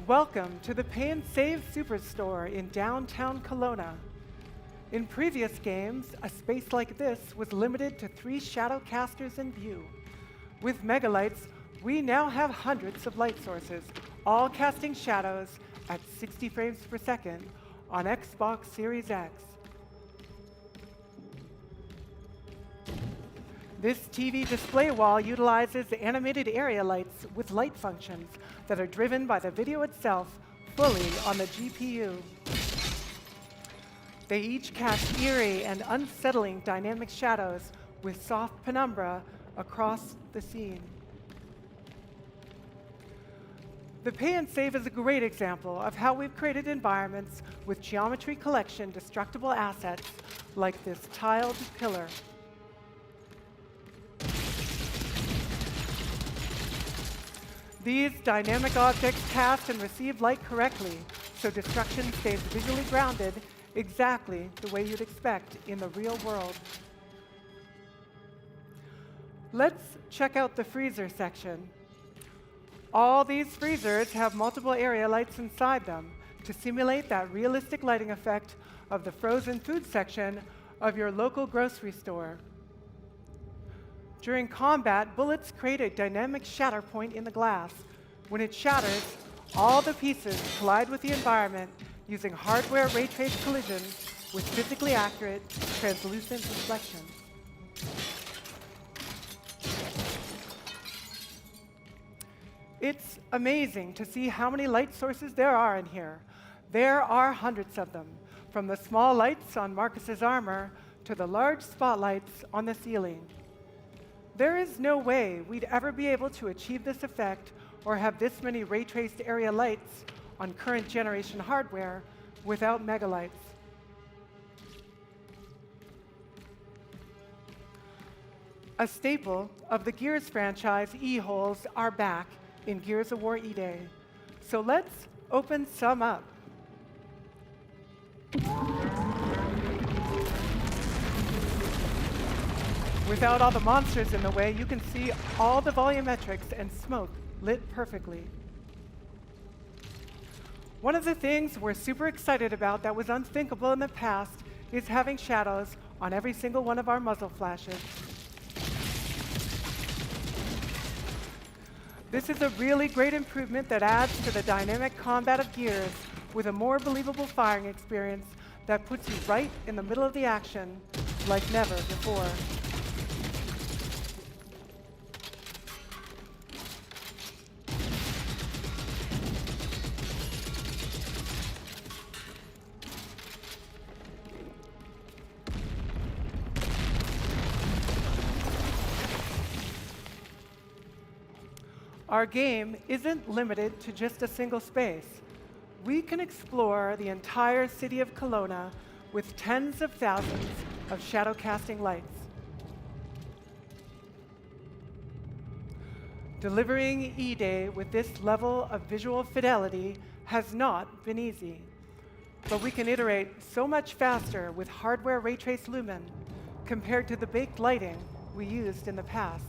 Welcome to the Pay and Save Superstore in downtown Kelowna. In previous games, a space like this was limited to 3 shadow casters in view. With Megalights, we now have hundreds of light sources, all casting shadows at 60 frames per second on Xbox Series X. This TV display wall utilizes animated area lights with light functions that are driven by the video itself fully on the GPU. They each cast eerie and unsettling dynamic shadows with soft penumbra across the scene. The Pay and Save is a great example of how we've created environments with geometry collection destructible assets like this tiled pillar. These dynamic objects cast and receive light correctly, so destruction stays visually grounded exactly the way you'd expect in the real world. Let's check out the freezer section. All these freezers have multiple area lights inside them to simulate that realistic lighting effect of the frozen food section of your local grocery store. During combat, bullets create a dynamic shatter point in the glass. When it shatters, all the pieces collide with the environment using hardware ray trace collision with physically accurate, translucent reflections. It's amazing to see how many light sources there are in here. There are hundreds of them, from the small lights on Marcus's armor to the large spotlights on the ceiling. There is no way we'd ever be able to achieve this effect or have this many ray-traced area lights on current generation hardware without Megalights. A staple of the Gears franchise, E-holes are back in Gears of War E-Day. So let's open some up. Without all the monsters in the way, you can see all the volumetrics and smoke lit perfectly. One of the things we're super excited about that was unthinkable in the past is having shadows on every single one of our muzzle flashes. This is a really great improvement that adds to the dynamic combat of Gears with a more believable firing experience that puts you right in the middle of the action like never before. Our game isn't limited to just a single space. We can explore the entire city of Kelowna with tens of thousands of shadow casting lights. Delivering E-Day with this level of visual fidelity has not been easy, but we can iterate so much faster with hardware ray trace lumen compared to the baked lighting we used in the past.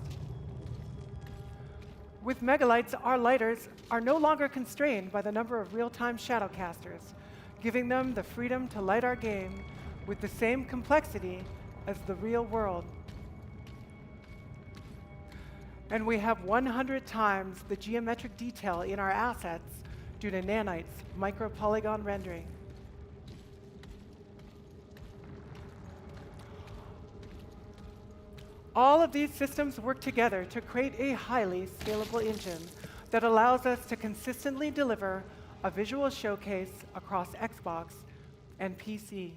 With Megalights, our lighters are no longer constrained by the number of real-time shadow casters, giving them the freedom to light our game with the same complexity as the real world. And we have 100 times the geometric detail in our assets due to Nanite's micro-polygon rendering. All of these systems work together to create a highly scalable engine that allows us to consistently deliver a visual showcase across Xbox and PC.